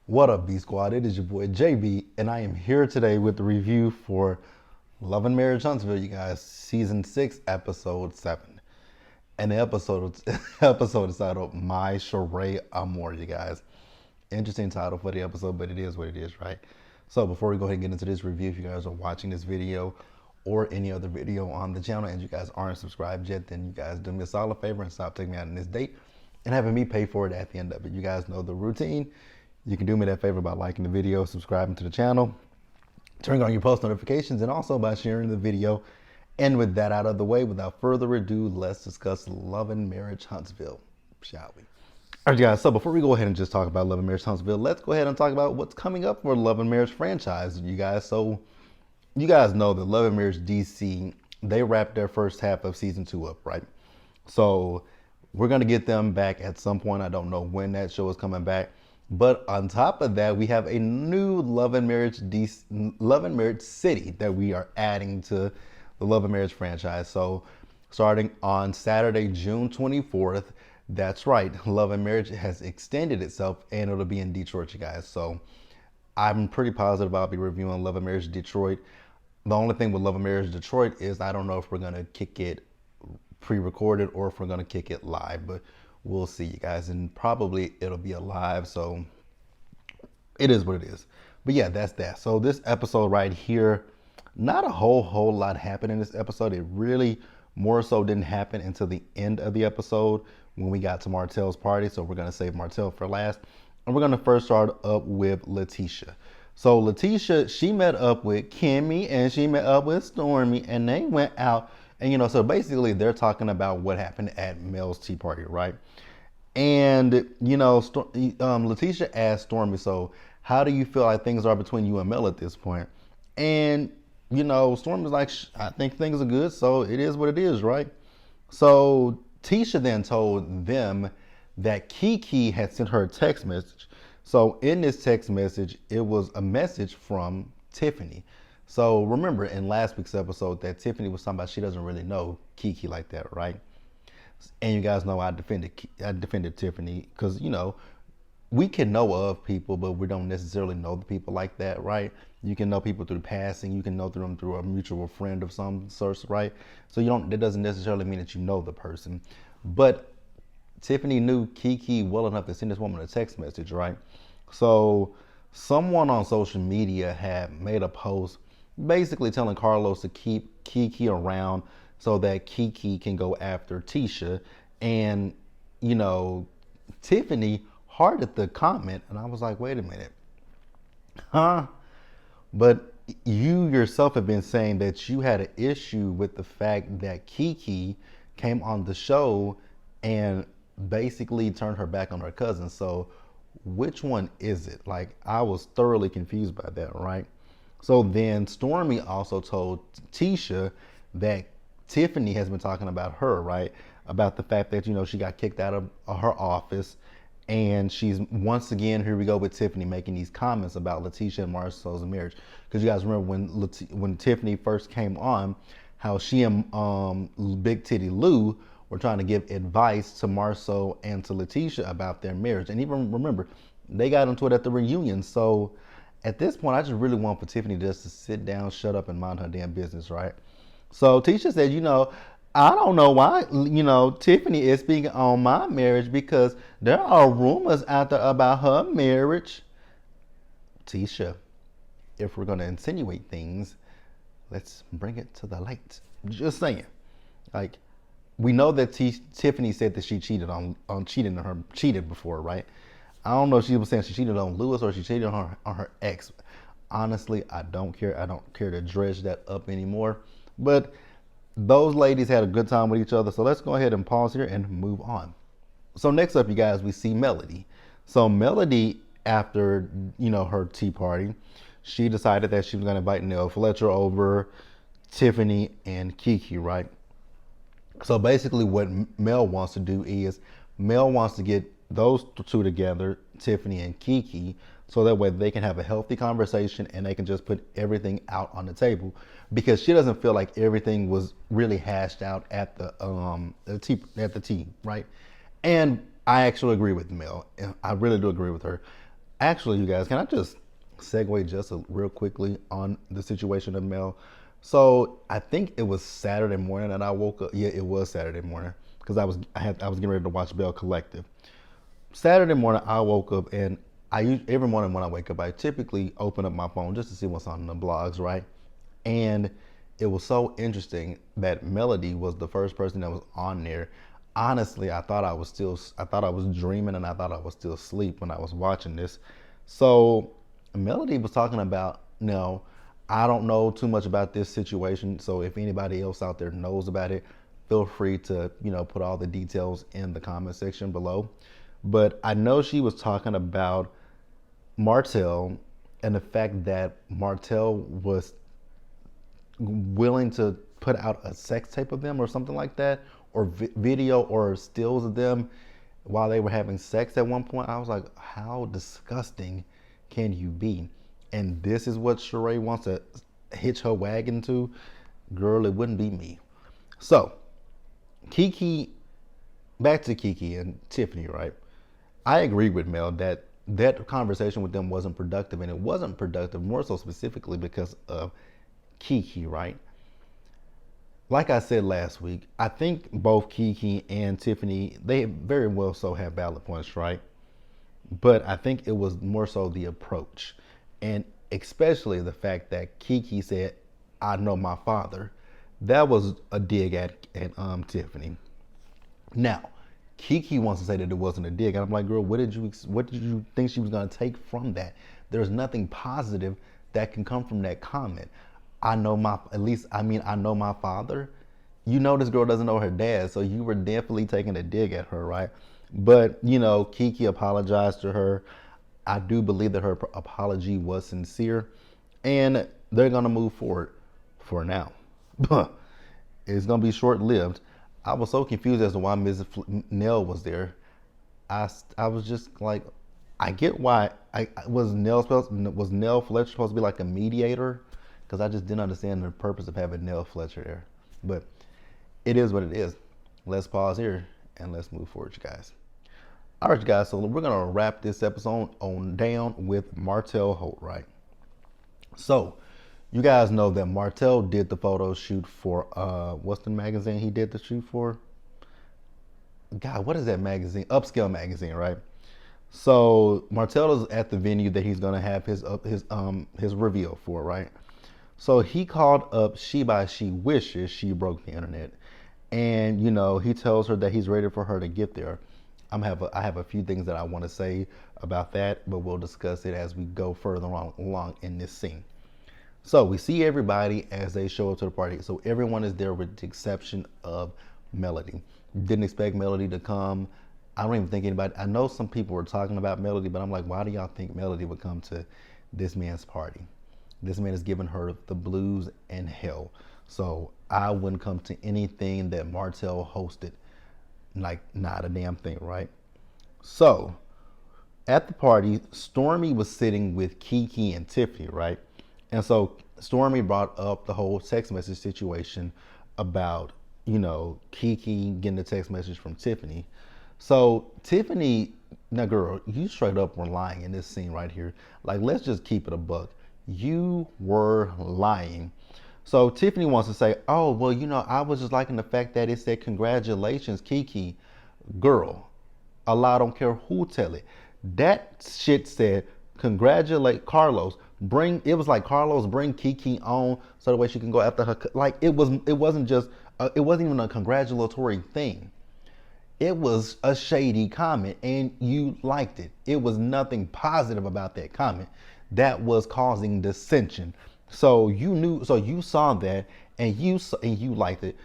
What up, B Squad? It is your boy JB, and I am here today with the review for Love and Marriage Huntsville, you guys, season 6, episode 7. And the episode episode is titled My Shereé Amour, you guys. Interesting title for the episode, but it is what it is, right? So before we go ahead and get into this review, if you guys are watching this video or any other video on the channel and you guys aren't subscribed yet, then you guys do me a solid favor and stop taking me out on this date and having me pay for it at the end of it. You guys know the routine. You can do me that favor by liking the video, subscribing to the channel, turning on your post notifications, and also by sharing the video. And with that out of the way, without further ado, let's discuss Love and Marriage Huntsville, shall we? All right, guys, so before we go ahead and just talk about Love and Marriage Huntsville, let's go ahead and talk about what's coming up for Love and Marriage franchise, you guys. So you guys know that Love and Marriage DC, they wrapped their first half of season 2 up, right? So we're going to get them back at some point. I don't know when that show is coming back. But on top of that, we have a new Love and Marriage City that we are adding to the Love and Marriage franchise. So starting on Saturday, June 24th, that's right, Love and Marriage has extended itself and it'll be in Detroit, you guys. So I'm pretty positive I'll be reviewing Love and Marriage Detroit. The only thing with Love and Marriage Detroit is I don't know if we're going to kick it pre-recorded or if we're going to kick it live, but we'll see, you guys, and probably it'll be a live, so it is what it is. But yeah, that's that. So this episode right here, not a whole lot happened in this episode. It really more so didn't happen until the end of the episode when we got to Martel's party. So we're gonna save Martel for last, and we're gonna first start up with Letitia. So Letitia, she met up with Kimmy and she met up with Stormy, and they went out. And so basically they're talking about what happened at Mel's tea party, right? And Letitia asked Stormy, so how do you feel like things are between you and Mel at this point? And Stormy's like, I think things are good, so it is what it is, right? So Tisha then told them that Kiki had sent her a text message. So in this text message, it was a message from Tiffany. So remember in last week's episode that Tiffany was talking about she doesn't really know Kiki like that, right? And you guys know I defended Tiffany because we can know of people, but we don't necessarily know the people like that, right? You can know people through passing, you can know them through a mutual friend of some sort, right? So that doesn't necessarily mean that you know the person. But Tiffany knew Kiki well enough to send this woman a text message, right? So someone on social media had made a post basically telling Carlos to keep Kiki around so that Kiki can go after Tisha. And, Tiffany hearted the comment, and I was like, wait a minute. Huh? But you yourself have been saying that you had an issue with the fact that Kiki came on the show and basically turned her back on her cousin. So which one is it? Like, I was thoroughly confused by that, right? So then Stormy also told Tisha that Tiffany has been talking about her, right? About the fact that, she got kicked out of her office. And she's, once again, here we go with Tiffany making these comments about Letitia and Marcel's marriage. Because you guys remember when Tiffany first came on, how she and Big Titty Lou were trying to give advice to Marcel and to Letitia about their marriage. And even remember, they got into it at the reunion. So at this point, I just really want for Tiffany just to sit down, shut up, and mind her damn business, right? So Tisha said, I don't know why, Tiffany is speaking on my marriage because there are rumors out there about her marriage. Tisha, if we're going to insinuate things, let's bring it to the light. Just saying. Like, we know that Tiffany said that she cheated cheated before, right? I don't know if she was saying she cheated on Lewis or she cheated on her ex. Honestly, I don't care. I don't care to dredge that up anymore. But those ladies had a good time with each other. So let's go ahead and pause here and move on. So next up, you guys, we see Melody. So Melody, after, her tea party, she decided that she was going to invite Neil Fletcher over, Tiffany, and Kiki, right? So basically what Mel wants to do is Mel wants to get those two together, Tiffany and Kiki, so that way they can have a healthy conversation and they can just put everything out on the table, because she doesn't feel like everything was really hashed out at the tea, right? And I actually agree with Mel. I really do agree with her. Actually, you guys, can I just segue just real quickly on the situation of Mel? So I think it was Saturday morning that I woke up. Yeah, it was Saturday morning because I was getting ready to watch Bell Collective. Saturday morning, I woke up and every morning when I wake up, I typically open up my phone just to see what's on the blogs, right? And it was so interesting that Melody was the first person that was on there. Honestly, I thought I was dreaming and I thought I was still asleep when I was watching this. So Melody was talking about, I don't know too much about this situation. So if anybody else out there knows about it, feel free to, put all the details in the comment section below. But I know she was talking about Martel and the fact that Martel was willing to put out a sex tape of them or something like that, or video or stills of them while they were having sex at one point. I was like, how disgusting can you be? And this is what Shereé wants to hitch her wagon to. Girl, it wouldn't be me. So, Kiki, back to Kiki and Tiffany, right? I agree with Mel that that conversation with them wasn't productive, and it wasn't productive more so specifically because of Kiki, right? Like I said last week, I think both Kiki and Tiffany, they very well so have valid points, right? But I think it was more so the approach, and especially the fact that Kiki said, "I know my father." That was a dig at Tiffany. Now, Kiki wants to say that it wasn't a dig, and I'm like, girl, what did you think she was gonna take from that? There's nothing positive that can come from that comment. I know my father. You know this girl doesn't know her dad, so you were definitely taking a dig at her, right? But Kiki apologized to her. I do believe that her apology was sincere, and they're gonna move forward for now. It's gonna be short lived. I was so confused as to why Mrs. Nell was there. I was just like, I get why. Was Nell Fletcher supposed to be like a mediator? Because I just didn't understand the purpose of having Nell Fletcher there. But it is what it is. Let's pause here and let's move forward, you guys. All right, you guys. So we're gonna wrap this episode on down with Martel Holt, right? So you guys know that Martel did the photo shoot for what's the magazine he did the shoot for? God, what is that magazine? Upscale magazine, right? So Martel is at the venue that he's gonna have his reveal for, right? So he called up She by She wishes she broke the internet, and he tells her that he's ready for her to get there. I have a few things that I want to say about that, but we'll discuss it as we go further along in this scene. So we see everybody as they show up to the party. So everyone is there with the exception of Melody. Didn't expect Melody to come. I don't even think anybody, I know some people were talking about Melody, but I'm like, why do y'all think Melody would come to this man's party? This man is giving her the blues and hell. So I wouldn't come to anything that Martel hosted. Like, not a damn thing, right? So at the party, Stormy was sitting with Kiki and Tiffany, right? And so Stormy brought up the whole text message situation about, Kiki getting the text message from Tiffany. So Tiffany, now girl, you straight up were lying in this scene right here. Like, let's just keep it a buck. You were lying. So Tiffany wants to say, oh, well, I was just liking the fact that it said congratulations, Kiki. Girl, Allah don't care who tell it. That shit said congratulate Carlos. It was like Carlos bring Kiki on so the way she can go after her. Like it wasn't even a congratulatory thing. It was a shady comment and you liked it. It was nothing positive about that comment. That was causing dissension. So you saw that and you liked it.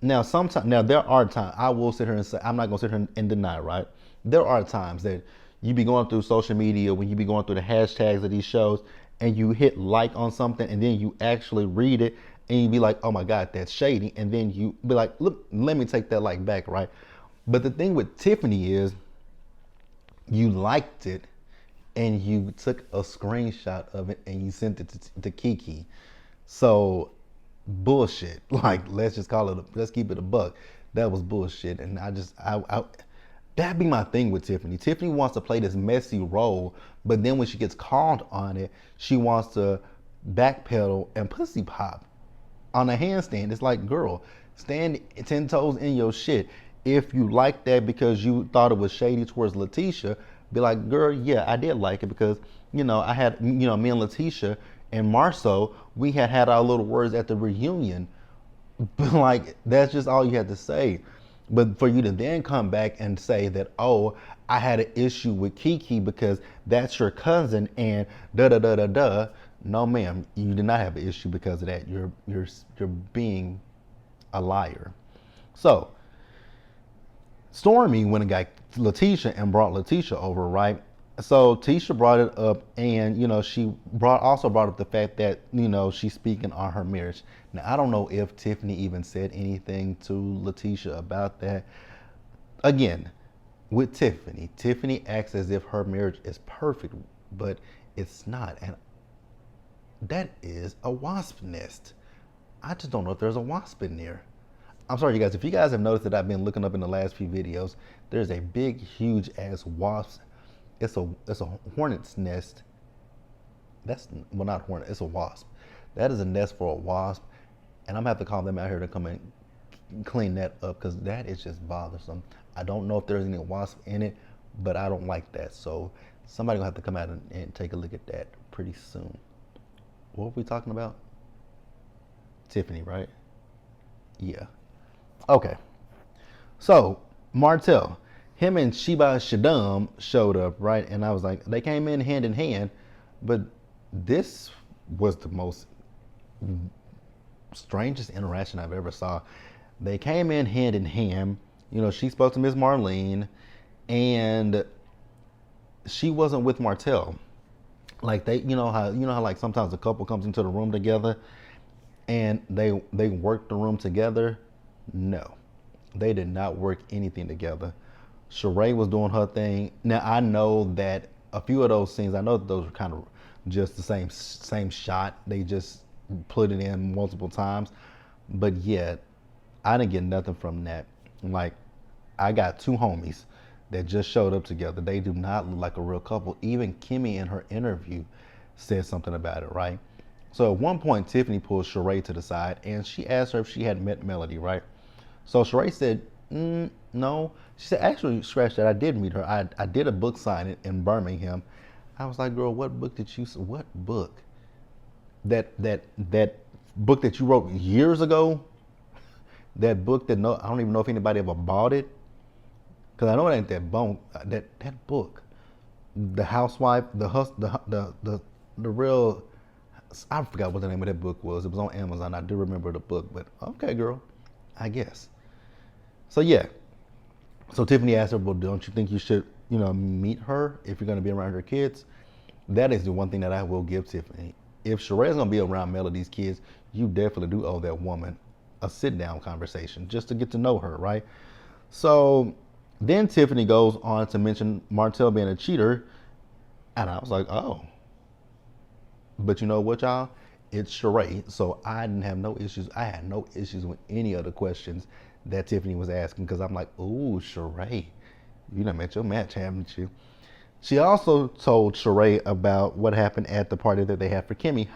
Now there are times I will sit here and say, I'm not gonna sit here and deny, right? There are times that you be going through social media when you be going through the hashtags of these shows and you hit like on something and then you actually read it and you be like, oh my God, that's shady. And then you be like, look, let me take that like back, right? But the thing with Tiffany is you liked it and you took a screenshot of it and you sent it to Kiki. So let's keep it a buck. That was bullshit. And That be my thing with Tiffany. Tiffany wants to play this messy role, but then when she gets called on it, she wants to backpedal and pussy pop on a handstand. It's like, girl, stand 10 toes in your shit. If you like that because you thought it was shady towards Letitia, be like, girl, yeah, I did like it because, I had, me and Letitia and Marceau, we had our little words at the reunion. But like, that's just all you had to say. But for you to then come back and say that, oh, I had an issue with Kiki because that's your cousin and da da da da da. No, ma'am, you did not have an issue because of that. You're being a liar. So Stormy went and got Letitia and brought Letitia over, right? So Tisha brought it up, and she also brought up the fact that she's speaking on her marriage. Now I don't know if Tiffany even said anything to Letitia about that. Again, with Tiffany acts as if her marriage is perfect, but it's not, and that is a wasp nest. I just don't know if there's a wasp in there. I'm sorry, you guys. If you guys have noticed that I've been looking up in the last few videos, there's a big, huge ass wasp. It's a hornet's nest. Well, not hornet. It's a wasp. That is a nest for a wasp, and I'm gonna have to call them out here to come and clean that up because that is just bothersome. I don't know if there's any wasp in it, but I don't like that. So somebody gonna have to come out and take a look at that pretty soon. What were we talking about? Tiffany, right? Yeah. Okay. So Martel, him and Jbsayzwhat showed up, right? And I was like, they came in hand, but this was the most strangest interaction I've ever saw. They came in hand. She spoke to Miss Marlene, and she wasn't with Martel. Like how like sometimes a couple comes into the room together, and they work the room together. No, they did not work anything together. Shereé was doing her thing. Now I know that a few of those scenes, I know that those were kind of just the same shot. They just put it in multiple times. But yeah, I didn't get nothing from that. Like, I got two homies that just showed up together. They do not look like a real couple. Even Kimmy in her interview said something about it, right? So at one point, Tiffany pulled Shereé to the side and she asked her if she had met Melody, right? So Shereé said, no. She said, actually, scratch that. I did meet her. I did a book signing in Birmingham. I was like, girl, what book? That book that you wrote years ago? That book that I don't even know if anybody ever bought it. Because I know it ain't that book. The housewife, the real, I forgot what the name of that book was. It was on Amazon. I do remember the book, but okay, girl, I guess. So yeah. So Tiffany asked her, well, don't you think you should, meet her if you're going to be around her kids? That is the one thing that I will give Tiffany. If Shereé's going to be around Melody's kids, you definitely do owe that woman a sit-down conversation just to get to know her, right? So then Tiffany goes on to mention Martel being a cheater, and I was like, oh. But you know what, y'all? It's Shereé, so I didn't have no issues. I had no issues with any of the questions that Tiffany was asking because I'm like, ooh, Shereé, you done met your match, haven't you? She also told Shereé about what happened at the party that they had for Kimmy.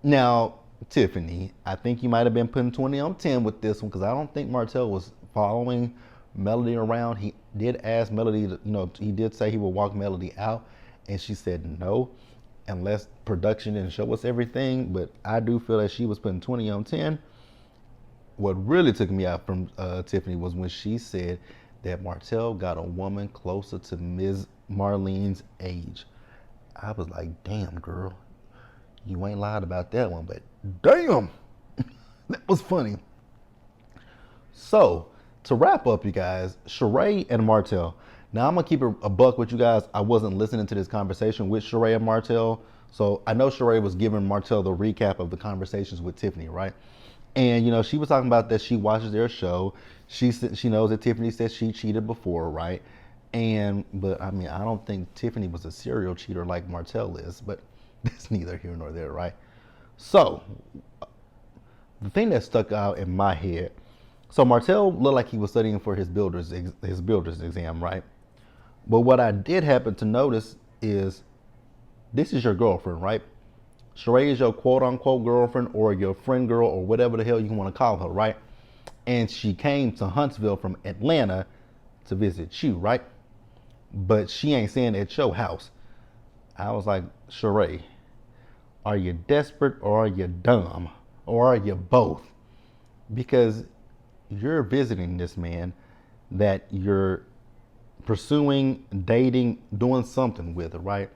Now, Tiffany, I think you might have been putting 20 on 10 with this one because I don't think Martel was following Melody around. He did ask Melody, he did say he would walk Melody out, and she said no, unless production didn't show us everything. But I do feel that she was putting 20 on 10. What really took me out from Tiffany was when she said that Martel got a woman closer to Ms. Marlene's age. I was like, damn, girl, you ain't lied about that one, but damn, that was funny. So, to wrap up, you guys, Shereé and Martel. Now, I'm going to keep it a buck with you guys. I wasn't listening to this conversation with Shereé and Martel. So, I know Shereé was giving Martel the recap of the conversations with Tiffany, right? And, she was talking about that she watches their show. She knows that Tiffany said she cheated before, right? But I mean, I don't think Tiffany was a serial cheater like Martel is, but that's neither here nor there, right? So, the thing that stuck out in my head So Martel looked like he was studying for his builder's exam, right? But what I did happen to notice is this is your girlfriend, right? Shereé is your quote unquote girlfriend or your friend girl or whatever the hell you want to call her, right? And she came to Huntsville from Atlanta to visit you, right? But she ain't staying at your house. I was like, Shereé, are you desperate or are you dumb? Or are you both? Because you're visiting this man that you're pursuing, dating, doing something with, right?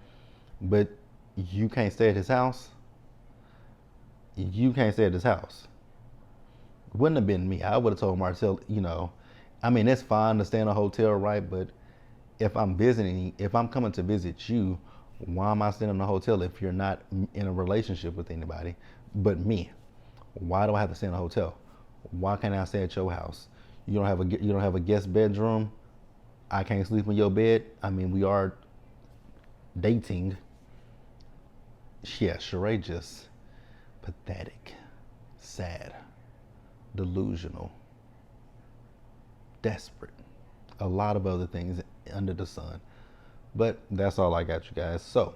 But you can't stay at his house. You can't stay at his house. Wouldn't have been me. I would have told Martel, I mean, it's fine to stay in a hotel, right? But if I'm coming to visit you, why am I staying in a hotel if you're not in a relationship with anybody but me? Why do I have to stay in a hotel? Why can't I stay at your house? You don't have a guest bedroom. I can't sleep in your bed. I mean, we are dating. Yeah, Shereé just pathetic, sad, delusional, desperate, a lot of other things under the sun. But that's all I got, you guys. So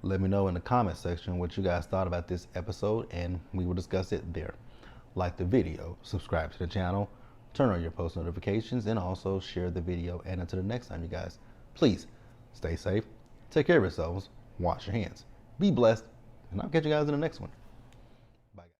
let me know in the comment section what you guys thought about this episode, and we will discuss it there. Like the video, subscribe to the channel, turn on your post notifications, and also share the video. And until the next time, you guys, please stay safe, take care of yourselves, wash your hands, be blessed, and I'll catch you guys in the next one.